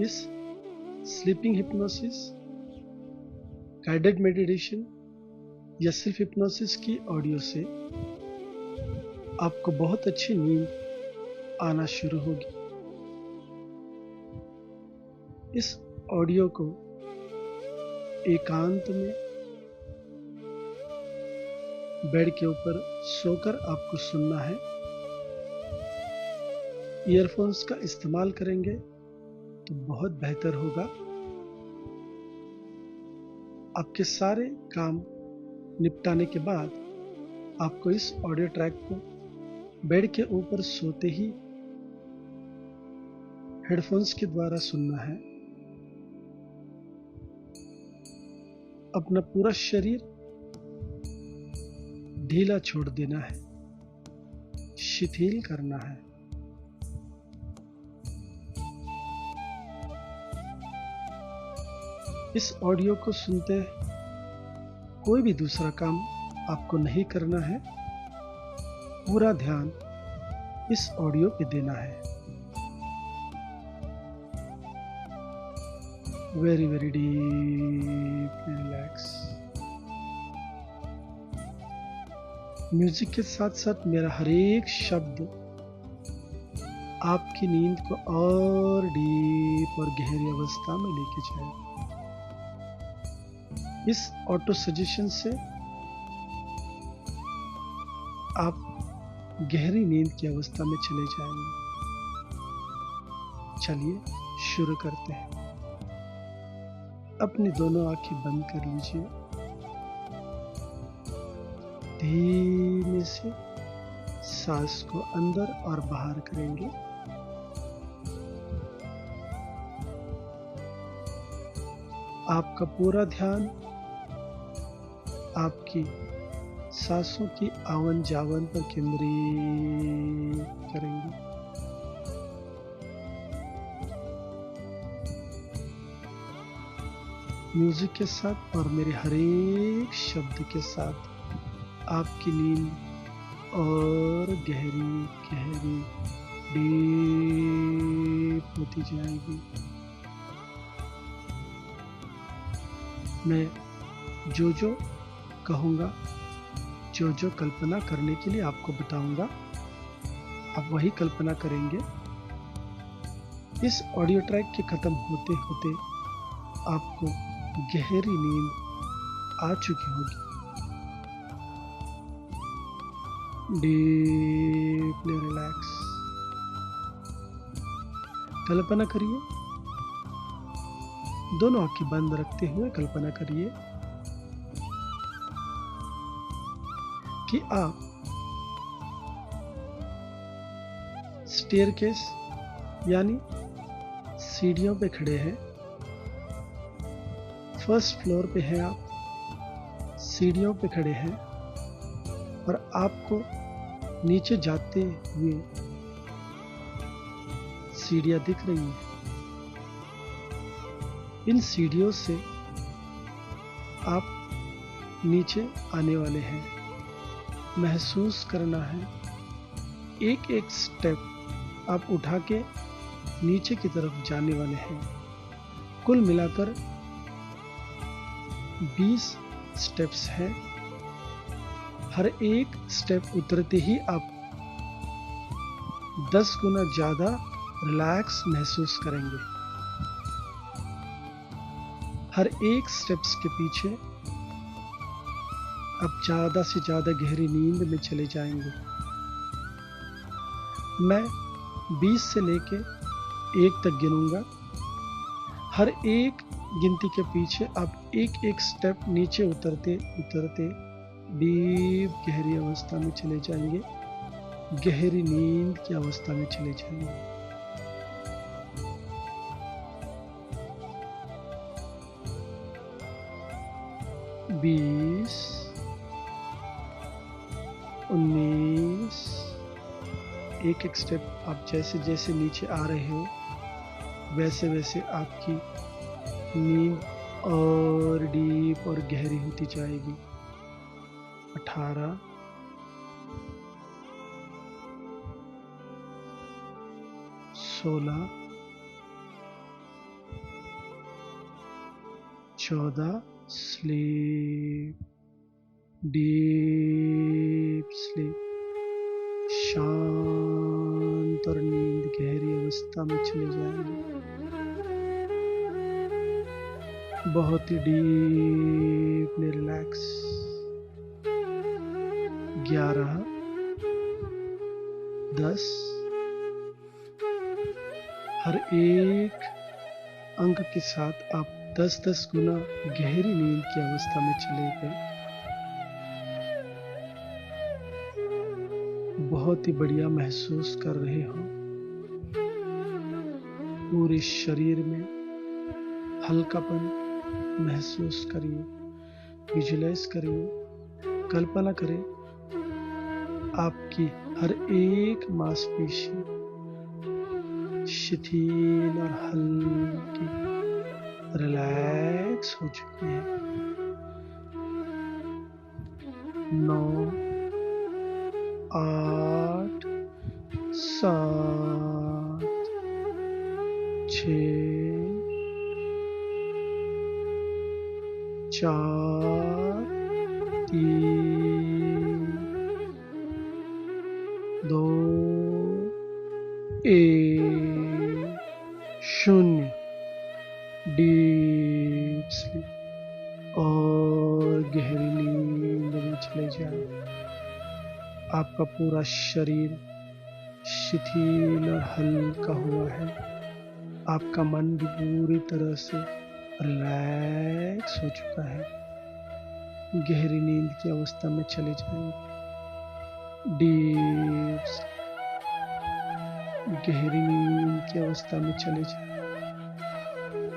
इस sleeping hypnosis, guided meditation या self hypnosis की ऑडियो से आपको बहुत अच्छी नींद आना शुरू होगी। इस ऑडियो को एकांत में बेड के ऊपर सोकर आपको सुनना है। ईयरफोन्स का इस्तेमाल करेंगे तो बहुत बेहतर होगा। आपके सारे काम निपटाने के बाद आपको इस ऑडियो ट्रैक को बेड के ऊपर सोते ही हेडफोन्स के द्वारा सुनना है। अपना पूरा शरीर ढीला छोड़ देना है, शिथिल करना है। इस ऑडियो को सुनते कोई भी दूसरा काम आपको नहीं करना है। पूरा ध्यान इस ऑडियो पे देना है। Very very deep relax. Music के साथ साथ मेरा हर एक शब्द आपकी नींद को और डीप और गहरी अवस्था में लेके जाए। इस ऑटो सजेशन से आप गहरी नींद की अवस्था में चले जाएंगे। चलिए शुरू करते हैं। अपनी दोनों आंखें बंद कर लीजिए। धीमे से सांस को अंदर और बाहर करेंगे। आपका पूरा ध्यान आपकी सांसों की आवन जावन पर केंद्रित करेंगे। म्यूजिक के साथ और मेरे हर एक शब्द के साथ आपकी नींद और गहरी गहरी डीप होती जाएगी। मैं जो जो कहूँगा, जो जो कल्पना करने के लिए आपको बताऊंगा, आप वही कल्पना करेंगे। इस ऑडियो ट्रैक के खत्म होते होते आपको गहरी नींद आ चुकी होगी। Deeply relax. कल्पना करिए, दोनों आंखें बंद रखते हुए कल्पना करिए कि आप स्टेयरकेस यानी सीढ़ियों पे खड़े हैं। फर्स्ट फ्लोर पे हैं आप, सीढ़ियों पे खड़े हैं और आपको नीचे जाते हुए सीढ़ियां दिख रही हैं। इन सीढ़ियों से आप नीचे आने वाले हैं। महसूस करना है, एक एक स्टेप आप उठा के नीचे की तरफ जाने वाले हैं। कुल मिलाकर 20 स्टेप्स हैं। हर एक स्टेप उतरते ही आप 10 गुना ज्यादा रिलैक्स महसूस करेंगे। हर एक स्टेप्स के पीछे आप ज्यादा से ज्यादा गहरी नींद में चले जाएंगे। मैं 20 से लेके 1 तक गिनूंगा। हर एक गिनती के पीछे आप एक एक स्टेप नीचे उतरते उतरते डीप गहरी अवस्था में चले जाएंगे। गहरी नींद की अवस्था में चले जाएंगे। 20, 19। एक एक स्टेप आप जैसे जैसे नीचे आ रहे हो वैसे वैसे आपकी नींद और डीप और गहरी होती जाएगी। 18, 16, 14 स्लीप, डीप स्लीप, शांत और नींद गहरी अवस्था में चले जाएंगे। बहुत ही डीपली रिलैक्स। 11, 10, हर एक अंक के साथ आप 10-10 गुना गहरी नींद की अवस्था में चले गए। बहुत ही बढ़िया महसूस कर रहे हो। पूरे शरीर में हल्कापन महसूस करिए, विजुलाइज करिए, कल्पना करें आपकी हर एक मांसपेशी शिथिल और हल्की रिलैक्स हो चुकी है। 9, 8, 7, 6, 4, 3, 2, 1, 0। डीप स्लीप और गहरी नींद में चले जाए। आपका पूरा शरीर शिथिल और हल्का हुआ है। आपका मन भी पूरी तरह से रिलैक्स हो चुका है। गहरी नींद की अवस्था में चले जाएंगे। डीप गहरी नींद की अवस्था में चले जाएं।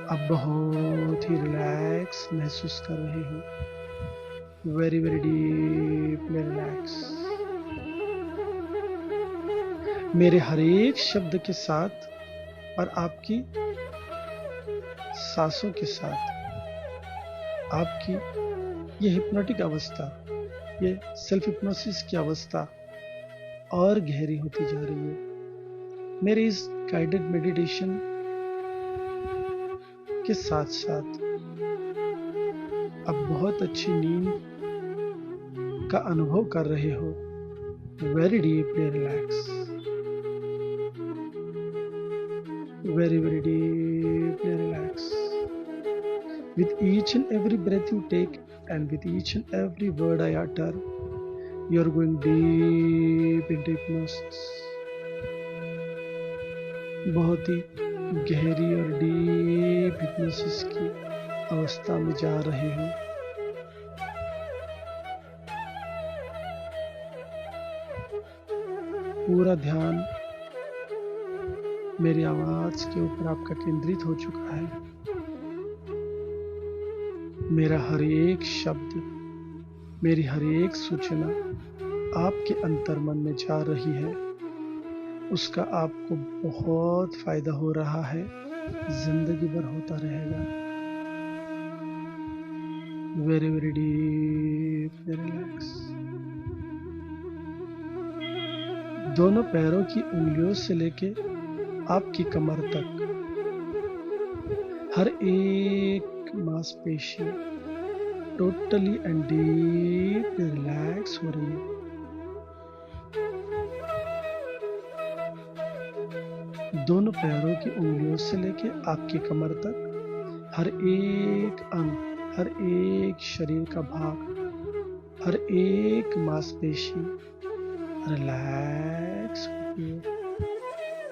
आप बहुत ही रिलैक्स महसूस कर रहे हो। Very very deeply relax. मेरे हर एक शब्द के साथ और आपकी सांसों के साथ आपकी ये हिप्नोटिक अवस्था, ये सेल्फ हिप्नोसिस की अवस्था और गहरी होती जा रही है। मेरे इस गाइडेड मेडिटेशन के साथ साथ आप बहुत अच्छी नींद का अनुभव कर रहे हो। Very deeply relax, very very deeply relax. With each and every breath you take and with each and every word I utter, you are going deep into hypnosis. बहुत ही गहरी और डीप हिप्नोसिस की अवस्था में जा रहे हो। पूरा ध्यान मेरी आवाज के ऊपर आपका केंद्रित हो चुका है। मेरा हर एक शब्द, मेरी हर एक सूचना आपके अंतर्मन में जा रही है। उसका आपको बहुत फायदा हो रहा है, जिंदगी भर होता रहेगा। Very very deep relax. दोनों पैरों की उंगलियों से लेके आपकी कमर तक हर एक मांसपेशी टोटली एंड डीप रिलैक्स हो रही है। दोनों पैरों की उंगलियों से लेके आपकी कमर तक हर एक अंग, हर एक शरीर का भाग, हर एक मांसपेशी रिलैक्स होती है।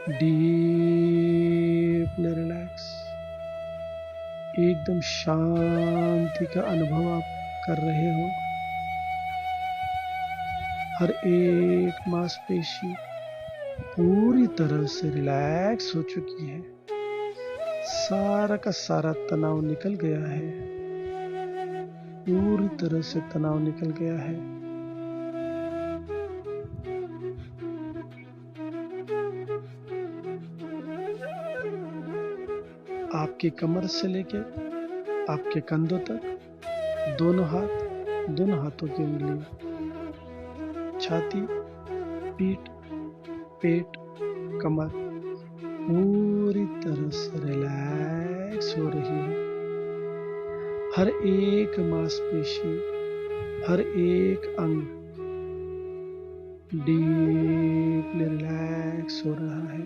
Deeply relax. एकदम शांति का अनुभव आप कर रहे हो। हर एक मांसपेशी पूरी तरह से रिलैक्स हो चुकी है। सारा का सारा तनाव निकल गया है। पूरी तरह से तनाव निकल गया है। आपकी कमर से लेके आपके कंधों तक दोनों हाथ, दोनों हाथों की उंगलियां, छाती, पीठ, पेट, कमर पूरी तरह से रिलैक्स हो रही है। हर एक मांसपेशी, हर एक अंग डीपली रिलैक्स हो रहा है।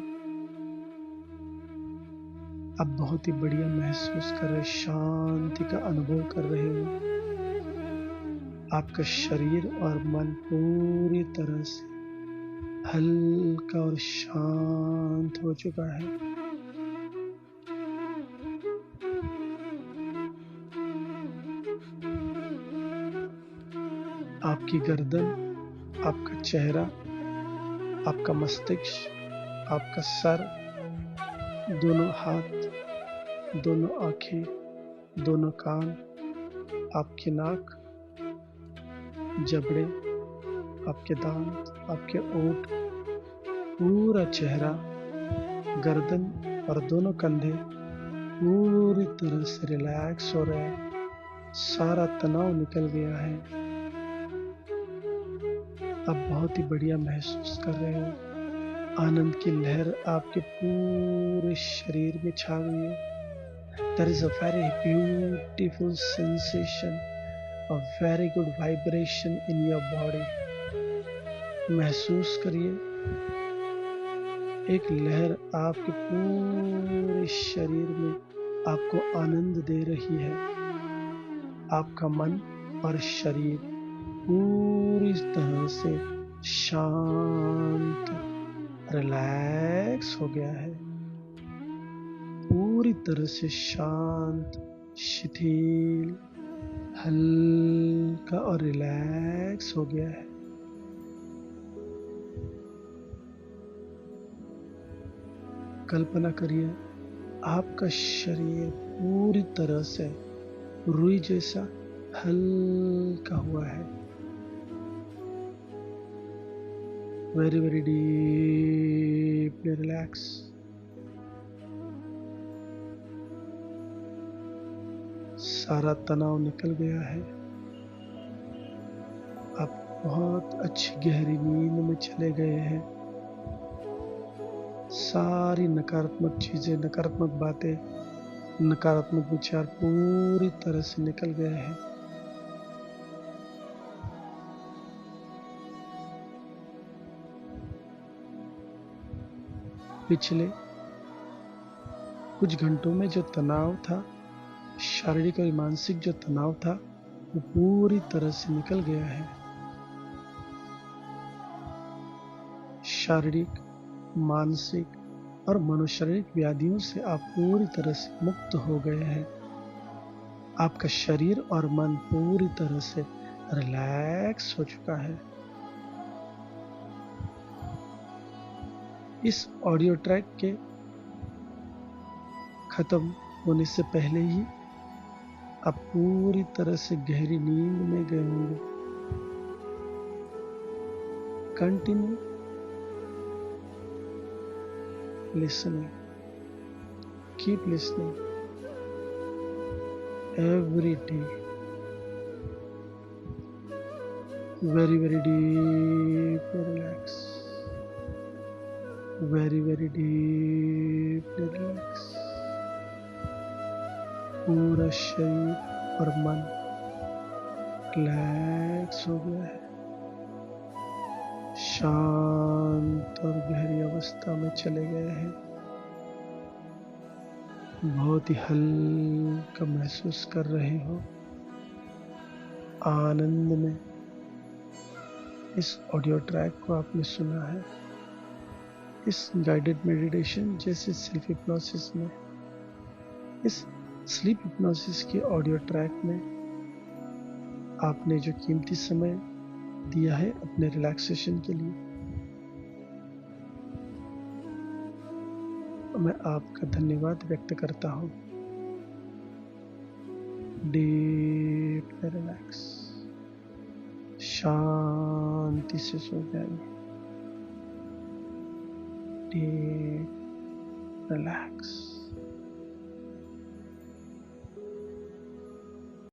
आप बहुत ही बढ़िया महसूस कर रहे, शांति का अनुभव कर रहे हो। आपका शरीर और मन पूरी तरह से हल्का और शांत हो चुका है। आपकी गर्दन, आपका चेहरा, आपका मस्तिष्क, आपका सर, दोनों हाथ, दोनों आंखें, दोनों कान, आपकी नाक, जबड़े, आपके दांत, आपके ओंठ, पूरा चेहरा, गर्दन और दोनों कंधे पूरी तरह से रिलैक्स हो रहे हैं। सारा तनाव निकल गया है। आप बहुत ही बढ़िया महसूस कर रहे हो। आनंद की लहर आपके पूरे शरीर में छा गई है। There is a very beautiful sensation, a very good vibration in your body. महसूस करिए, एक लहर आपके पूरे शरीर में आपको आनंद दे रही है। आपका मन और शरीर पूरी तरह से शांत, रिलैक्स हो गया है। पूरी तरह से शांत, शिथिल, हल्का और रिलैक्स हो गया है। कल्पना करिए, आपका शरीर पूरी तरह से रुई जैसा हल्का हुआ है। Very very deeply relax. सारा तनाव निकल गया है। आप बहुत अच्छी गहरी नींद में चले गए हैं। सारी नकारात्मक चीजें, नकारात्मक बातें, नकारात्मक विचार पूरी तरह से निकल गए हैं। पिछले कुछ घंटों में जो तनाव था, शारीरिक और मानसिक जो तनाव था, वो पूरी तरह से निकल गया है। शारीरिक, मानसिक और मनोशारीरिक व्याधियों से आप पूरी तरह से मुक्त हो गए हैं। आपका शरीर और मन पूरी तरह से रिलैक्स हो चुका है। इस ऑडियो ट्रैक के खत्म होने से पहले ही आप पूरी तरह से गहरी नींद में गए होंगे। Continue listening, keep listening every day, very very deeply relax, very very deeply relax। पूरा शरीर और मन रिलैक्स हो गया है। शांत और गहरी अवस्था में चले गए हैं। बहुत ही हल्का महसूस कर रहे हो, आनंद में। इस ऑडियो ट्रैक को आपने सुना है। इस गाइडेड मेडिटेशन जैसे स्लीप हिप्नोसिस में, इस स्लीप हिप्नोसिस के ऑडियो ट्रैक में आपने जो कीमती समय दिया है अपने रिलैक्सेशन के लिए, मैं आपका धन्यवाद व्यक्त करता हूँ। डीप रिलैक्स, शांति से सो जाइए। Deep relax.